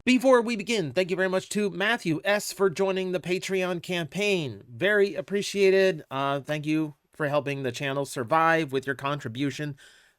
Before we begin, thank you very much to Matthew S. for joining the Patreon campaign. Very appreciated. Thank you for helping the channel survive with your contribution.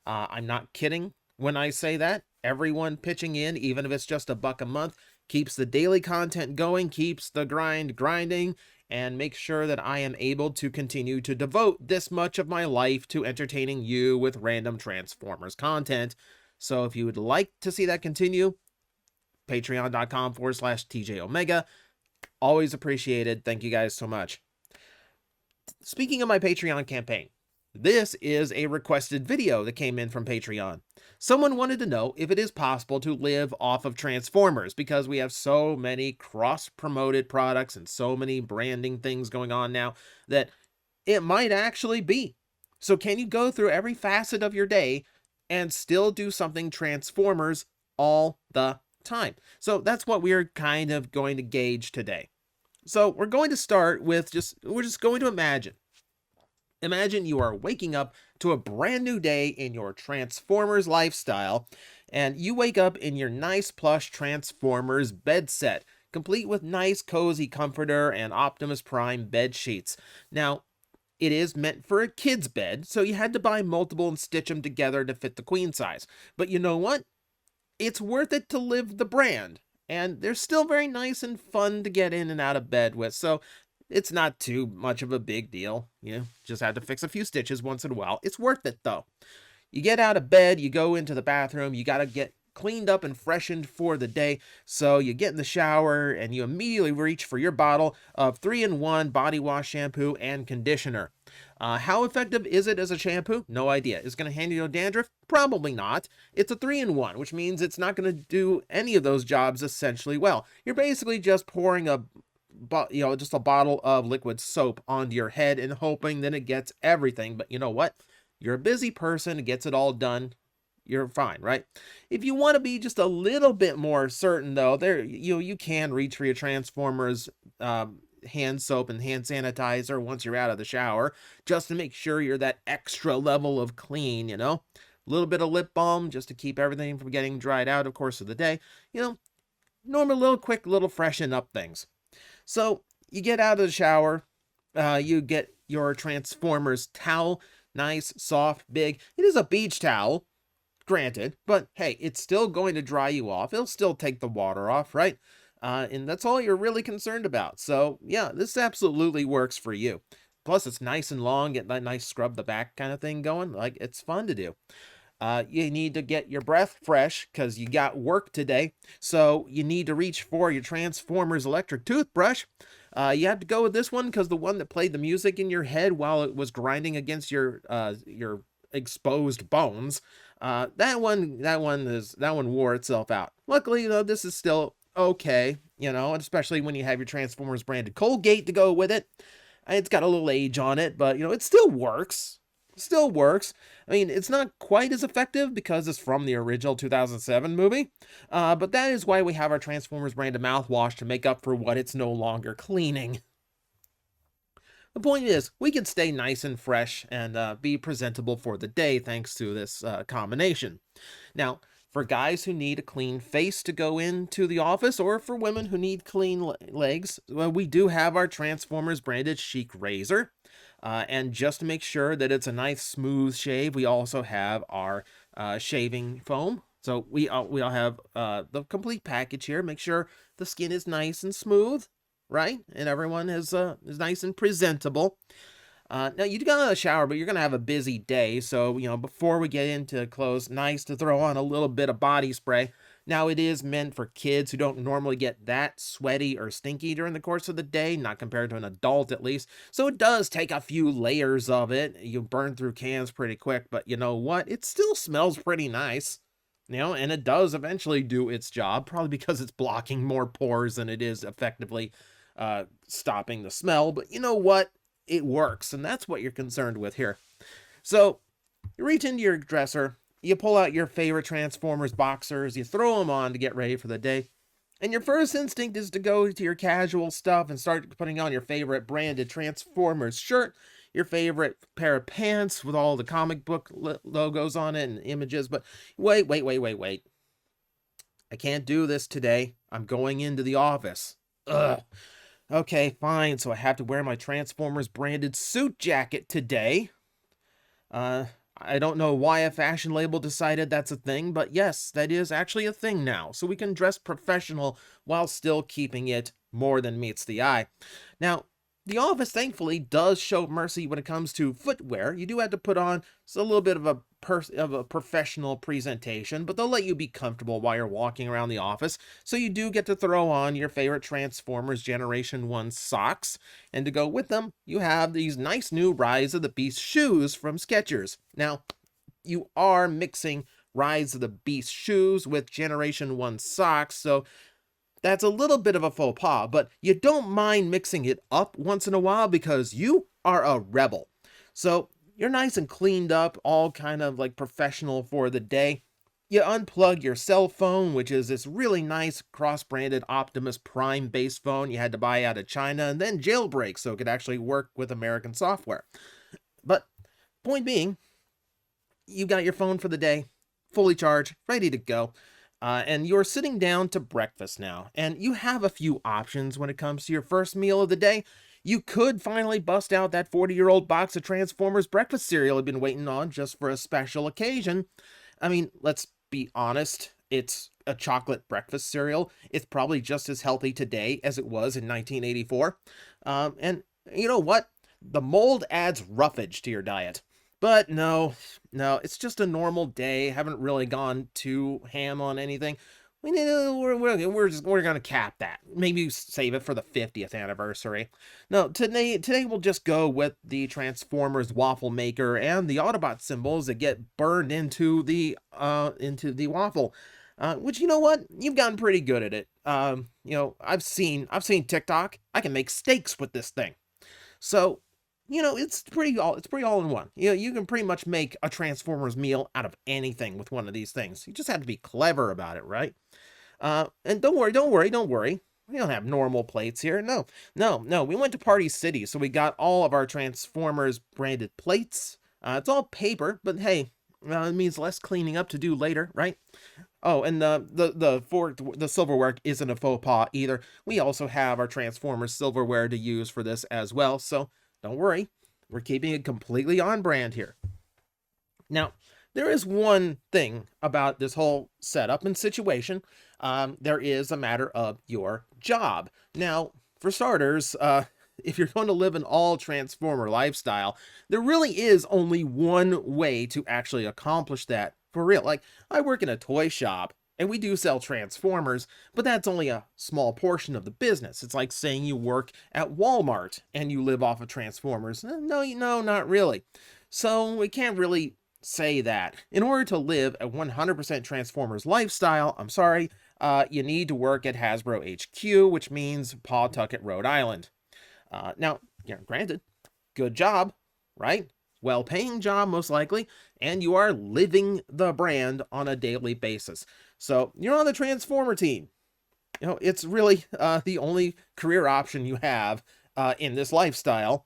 I'm not kidding when I say that. Everyone pitching in, even if it's just $1 a month, keeps the daily content going, keeps the grind grinding, and makes sure that I am able to continue to devote this much of my life to entertaining you with random Transformers content. So if you would like to see that continue, patreon.com/TJOmega. Always appreciated. Thank you guys so much. Speaking of my Patreon campaign, this is a requested video that came in from Patreon. Someone wanted to know if it is possible to live off of Transformers because we have so many cross-promoted products and so many branding things going on now that it might actually be. So can you go through every facet of your day and still do something Transformers all the time? So that's what we're kind of going to gauge today. So we're going to start with we're just going to imagine you are waking up to a brand new day in your Transformers lifestyle, and you wake up in your nice plush Transformers bed set, complete with nice cozy comforter and Optimus Prime bed sheets. Now, it is meant for a kid's bed, so you had to buy multiple and stitch them together to fit the queen size. But you know what? It's worth it to live the brand, and they're still very nice and fun to get in and out of bed with, so it's not too much of a big deal. You just had to fix a few stitches once in a while. It's worth it, though. You get out of bed, you go into the bathroom, you gotta get cleaned up and freshened for the day, so you get in the shower and you immediately reach for your bottle of 3-in-1 body wash, shampoo, and conditioner. How effective is it as a shampoo? No idea. Is it going to handle your dandruff? Probably not. It's a 3-in-1, which means it's not going to do any of those jobs essentially well. You're basically just pouring just a bottle of liquid soap onto your head and hoping that it gets everything. But you know what? You're a busy person, it gets it all done. You're fine, right? If you want to be just a little bit more certain, though, you can reach for your Transformers hand soap and hand sanitizer once you're out of the shower, just to make sure you're that extra level of clean, a little bit of lip balm just to keep everything from getting dried out, of course, of the day, normal little quick little freshen up things. So you get out of the shower, you get your Transformers towel, nice, soft, big. It is a beach towel, granted, but hey, it's still going to dry you off. It'll still take the water off, right? And that's all you're really concerned about. So yeah, this absolutely works for you. Plus, it's nice and long, get that nice scrub the back kind of thing going. Like, it's fun to do. You need to get your breath fresh because you got work today. So you need to reach for your Transformers electric toothbrush. You have to go with this one because the one that played the music in your head while it was grinding against your exposed bones. That one wore itself out. Luckily, though, this is still okay, especially when you have your Transformers branded Colgate to go with it. It's got a little age on it, but it still works. Still works. I mean, it's not quite as effective because it's from the original 2007 movie, but that is why we have our Transformers branded mouthwash to make up for what it's no longer cleaning. The point is, we can stay nice and fresh and be presentable for the day thanks to this combination. Now, for guys who need a clean face to go into the office, or for women who need clean legs, well, we do have our Transformers branded Chic Razor. And just to make sure that it's a nice smooth shave, we also have our shaving foam. So we all have the complete package here. Make sure the skin is nice and smooth, right? And everyone is nice and presentable. Now, you got out of the shower, but you're going to have a busy day. So, before we get into clothes, nice to throw on a little bit of body spray. Now, it is meant for kids who don't normally get that sweaty or stinky during the course of the day, not compared to an adult at least. So it does take a few layers of it. You burn through cans pretty quick, but you know what? It still smells pretty nice. And it does eventually do its job, probably because it's blocking more pores than it is effectively stopping the smell. But you know what? It works, and that's what you're concerned with here. So you reach into your dresser, you pull out your favorite Transformers boxers, you throw them on to get ready for the day, and your first instinct is to go to your casual stuff and start putting on your favorite branded Transformers shirt, your favorite pair of pants with all the comic book logos on it and images. But wait. I can't do this today. I'm going into the office. Ugh. Okay, fine. So I have to wear my Transformers branded suit jacket today. Uh, I don't know why a fashion label decided that's a thing, but yes, that is actually a thing now. So we can dress professional while still keeping it more than meets the eye. Now, the office thankfully does show mercy when it comes to footwear. You do have to put on a little bit of a professional presentation, but they'll let you be comfortable while you're walking around the office. So you do get to throw on your favorite Transformers Generation 1 socks, and to go with them, you have these nice new Rise of the Beast shoes from Skechers. Now, you are mixing Rise of the Beast shoes with Generation 1 socks, so that's a little bit of a faux pas, but you don't mind mixing it up once in a while because you are a rebel. So you're nice and cleaned up, all kind of like professional for the day. You unplug your cell phone, which is this really nice cross-branded Optimus Prime base phone you had to buy out of China and then jailbreak so it could actually work with American software. But point being, you got your phone for the day, fully charged, ready to go. And you're sitting down to breakfast now, and you have a few options when it comes to your first meal of the day. You could finally bust out that 40-year-old box of Transformers breakfast cereal you've been waiting on just for a special occasion. I mean, let's be honest, it's a chocolate breakfast cereal. It's probably just as healthy today as it was in 1984. And you know what? The mold adds roughage to your diet. But no, it's just a normal day. Haven't really gone too ham on anything. We're gonna cap that. Maybe save it for the 50th anniversary. No, today we'll just go with the Transformers waffle maker and the Autobot symbols that get burned into the waffle. Which, you know what, you've gotten pretty good at it. I've seen TikTok. I can make steaks with this thing. So, it's pretty all in one. You can pretty much make a Transformers meal out of anything with one of these things. You just have to be clever about it, right? And don't worry. We don't have normal plates here. No. We went to Party City, so we got all of our Transformers branded plates. It's all paper, but hey, it means less cleaning up to do later, right? Oh, and the silverware isn't a faux pas either. We also have our Transformers silverware to use for this as well, so don't worry, we're keeping it completely on brand here. Now, there is one thing about this whole setup and situation. There is a matter of your job. Now, for starters, if you're going to live an all-Transformer lifestyle, there really is only one way to actually accomplish that for real. Like, I work in a toy shop, and we do sell Transformers, but that's only a small portion of the business. It's like saying you work at Walmart and you live off of Transformers. No, not really. So we can't really say that. In order to live a 100% Transformers lifestyle, I'm sorry, you need to work at Hasbro HQ, which means Pawtucket, Rhode Island. Now, granted, good job, right? Well-paying job, most likely, and you are living the brand on a daily basis. So you're on the Transformer team. It's really the only career option you have in this lifestyle,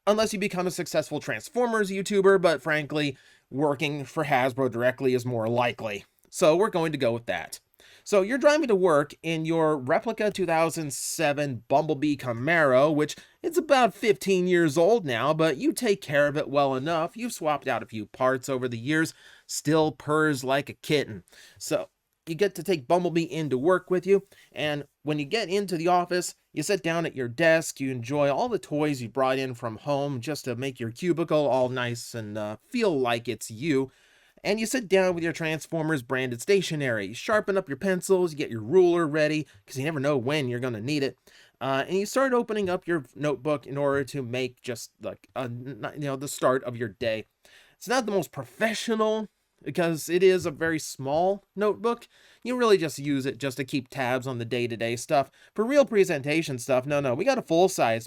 unless you become a successful Transformers YouTuber, but frankly, working for Hasbro directly is more likely. So we're going to go with that. So you're driving to work in your replica 2007 Bumblebee Camaro, which it's about 15 years old now, but you take care of it well enough. You've swapped out a few parts over the years, still purrs like a kitten. So you get to take Bumblebee into work with you, and when you get into the office, you sit down at your desk, you enjoy all the toys you brought in from home just to make your cubicle all nice and feel like it's you. And you sit down with your Transformers branded stationery. You sharpen up your pencils, you get your ruler ready, because you never know when you're going to need it. And you start opening up your notebook in order to make just like the start of your day. It's not the most professional, because it is a very small notebook. You really just use it just to keep tabs on the day-to-day stuff. For real presentation stuff, no, we got a full-size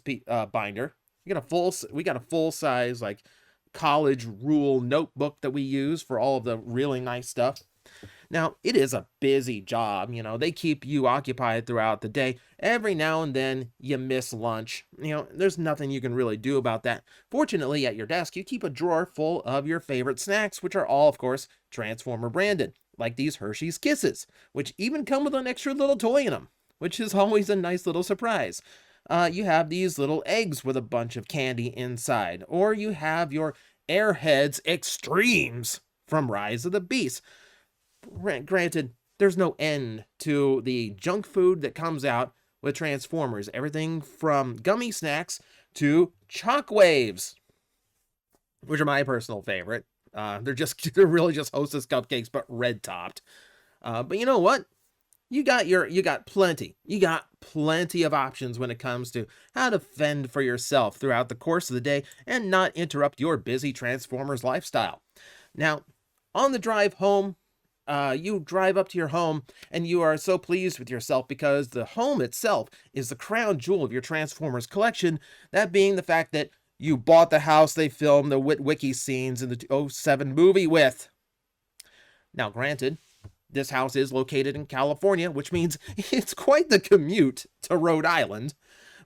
binder. We got a full-size like college rule notebook that we use for all of the really nice stuff. Now, it is a busy job, they keep you occupied throughout the day. Every now and then you miss lunch. There's nothing you can really do about that. Fortunately, at your desk, you keep a drawer full of your favorite snacks, which are all, of course, Transformer branded. like these Hershey's Kisses, which even come with an extra little toy in them, which is always a nice little surprise. You have these little eggs with a bunch of candy inside, or you have your Airheads Extremes from Rise of the Beast. Granted, there's no end to the junk food that comes out with Transformers. Everything from gummy snacks to Shockwaves, which are my personal favorite. They're really just Hostess cupcakes, but red topped. But you know what? You got plenty of options when it comes to how to fend for yourself throughout the course of the day and not interrupt your busy Transformers lifestyle. Now, on the drive home, you drive up to your home and you are so pleased with yourself because the home itself is the crown jewel of your Transformers collection, that being the fact that you bought the house they filmed the Witwicky scenes in the 2007 movie with. Now, granted, this house is located in California, which means it's quite the commute to Rhode Island.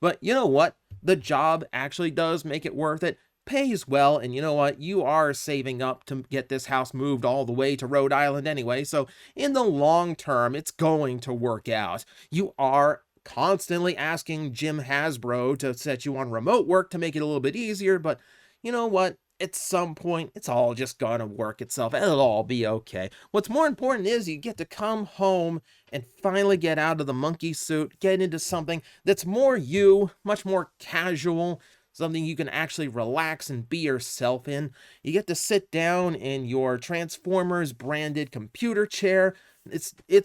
But you know what? The job actually does make it worth it. Pays well, and you know what? You are saving up to get this house moved all the way to Rhode Island anyway, so in the long term, it's going to work out. You are constantly asking Jim Hasbro to set you on remote work to make it a little bit easier, but you know what? At some point, it's all just gonna work itself. It'll all be okay. What's more important is you get to come home and finally get out of the monkey suit, get into something that's more you, much more casual, something you can actually relax and be yourself in. You get to sit down in your Transformers branded computer chair. It's a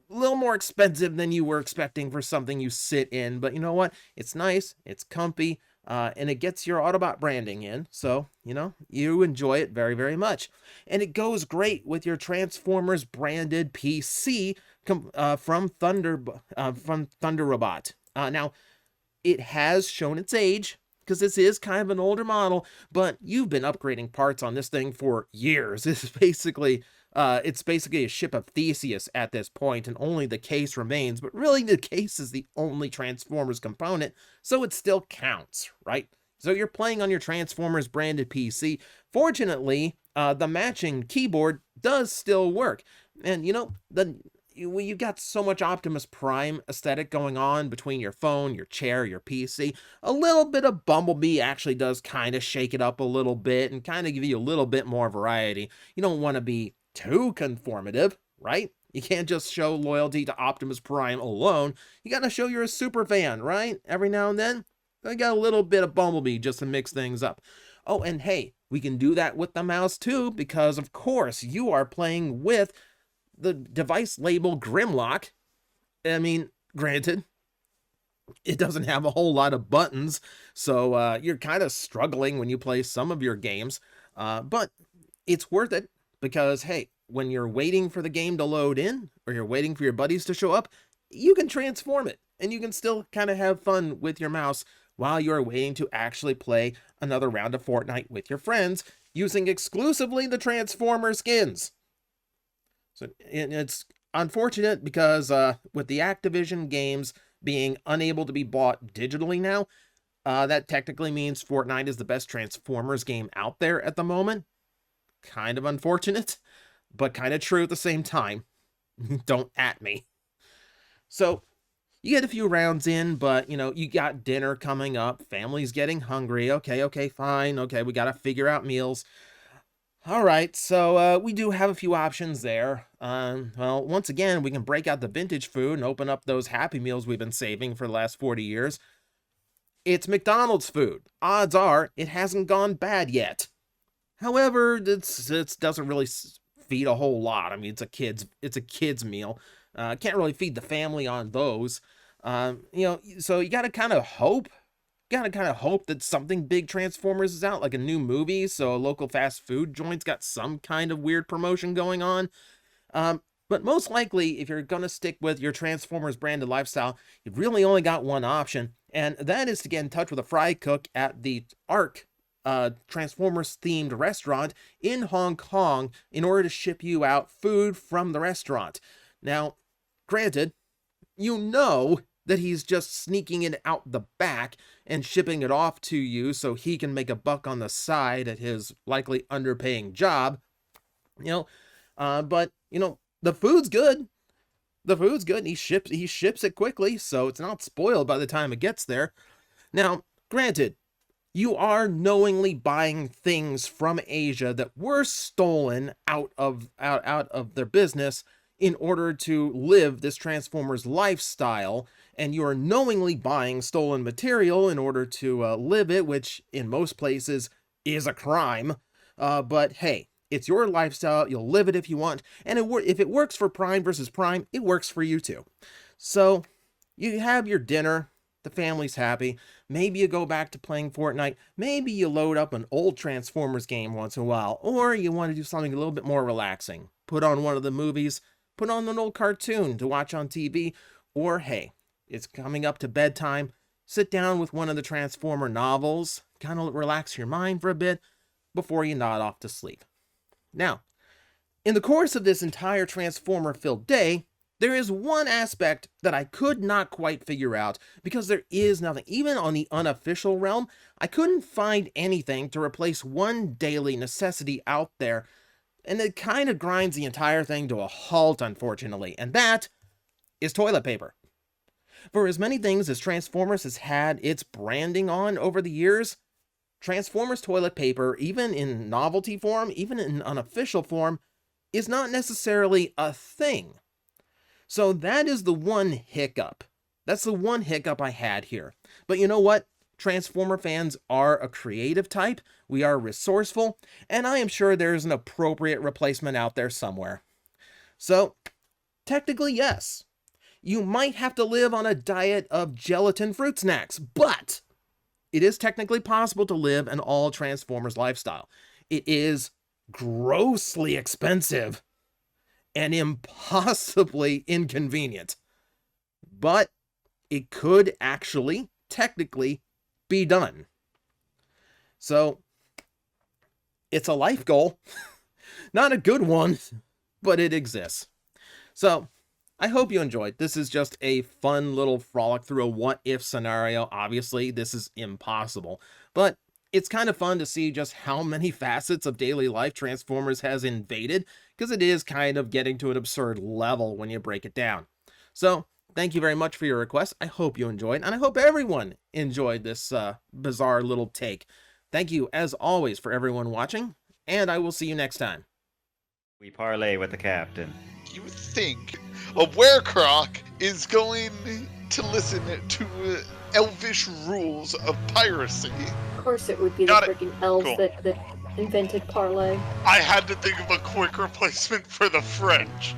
little more expensive than you were expecting for something you sit in, but you know what? It's nice, it's comfy, and it gets your Autobot branding in, so, you know, you enjoy it very, very much. And it goes great with your Transformers branded PC from Thunder Robot. Now, it has shown its age, because this is kind of an older model, but you've been upgrading parts on this thing for years. It's basically a ship of Theseus at this point, and only the case remains, but really the case is the only Transformers component, so it still counts, right? So you're playing on your Transformers branded PC. Fortunately, the matching keyboard does still work, and you know, you've got so much Optimus Prime aesthetic going on between your phone, your chair, your PC. A little bit of Bumblebee actually does kind of shake it up a little bit and kind of give you a little bit more variety. You don't want to be too conformative, right? You can't just show loyalty to Optimus Prime alone. You gotta show you're a super fan, right? Every now and then, I got a little bit of Bumblebee just to mix things up. Oh, and hey, we can do that with the mouse too, because of course you are playing with the device label Grimlock. I mean, granted, it doesn't have a whole lot of buttons, so you're kind of struggling when you play some of your games, but it's worth it. Because, hey, when you're waiting for the game to load in, or you're waiting for your buddies to show up, you can transform it, and you can still kind of have fun with your mouse while you're waiting to actually play another round of Fortnite with your friends, using exclusively the Transformer skins. So it's unfortunate because with the Activision games being unable to be bought digitally now, that technically means Fortnite is the best Transformers game out there at the moment. Kind of unfortunate, but kind of true at the same time. Don't at me. So, you get a few rounds in, but, you know, you got dinner coming up, family's getting hungry, okay, fine, okay, we gotta figure out meals. Alright, so, we do have a few options there. Well, once again, we can break out the vintage food and open up those Happy Meals we've been saving for the last 40 years. It's McDonald's food. Odds are, it hasn't gone bad yet. However, it doesn't really feed a whole lot. I mean, it's a kid's meal. Can't really feed the family on those. You know, so you gotta kind of hope. That something big Transformers is out, like a new movie. So a local fast food joint's got some kind of weird promotion going on. But most likely, if you're gonna stick with your Transformers branded lifestyle, you've really only got one option, and that is to get in touch with a fry cook at the Ark Transformers themed restaurant in Hong Kong in order to ship you out food from the restaurant. Now, granted, you know that he's just sneaking it out the back and shipping it off to you so he can make a buck on the side at his likely underpaying job. You know, But, you know, the food's good. The food's good, and he ships it quickly, so it's not spoiled by the time it gets there. Now, granted, you are knowingly buying things from Asia that were stolen out of their business in order to live this Transformers lifestyle, and you are knowingly buying stolen material in order to live it, which in most places is a crime. But hey, it's your lifestyle. You'll live it if you want, and if it works for Prime versus Prime, it works for you too. So you have your dinner. The family's happy. Maybe you go back to playing Fortnite. Maybe you load up an old Transformers game once in a while. Or you want to do something a little bit more relaxing. Put on one of the movies. Put on an old cartoon to watch on TV. Or hey, it's coming up to bedtime. Sit down with one of the Transformer novels. Kind of relax your mind for a bit before you nod off to sleep. Now, in the course of this entire Transformer-filled day, there is one aspect that I could not quite figure out because there is nothing. Even on the unofficial realm, I couldn't find anything to replace one daily necessity out there, and it kind of grinds the entire thing to a halt, unfortunately, and that is toilet paper. For as many things as Transformers has had its branding on over the years, Transformers toilet paper, even in novelty form, even in unofficial form, is not necessarily a thing. So that is the one hiccup. That's the one hiccup I had here. But you know what? Transformer fans are a creative type. We are resourceful. And I am sure there's an appropriate replacement out there somewhere. So, technically, yes. You might have to live on a diet of gelatin fruit snacks. But it is technically possible to live an all Transformers lifestyle. It is grossly expensive and impossibly inconvenient. But it could actually, technically, be done. So, it's a life goal. Not a good one, but it exists. So, I hope you enjoyed. This is just a fun little frolic through a what-if scenario. Obviously, this is impossible. But it's kind of fun to see just how many facets of daily life Transformers has invaded, because it is kind of getting to an absurd level when you break it down. So, thank you very much for your request. I hope you enjoyed, and I hope everyone enjoyed this bizarre little take. Thank you, as always, for everyone watching, and I will see you next time. We parlay with the captain. You would think a werecroc is going to listen to elvish rules of piracy. Of course it would be the freaking elves that invented parlay. I had to think of a quick replacement for the French.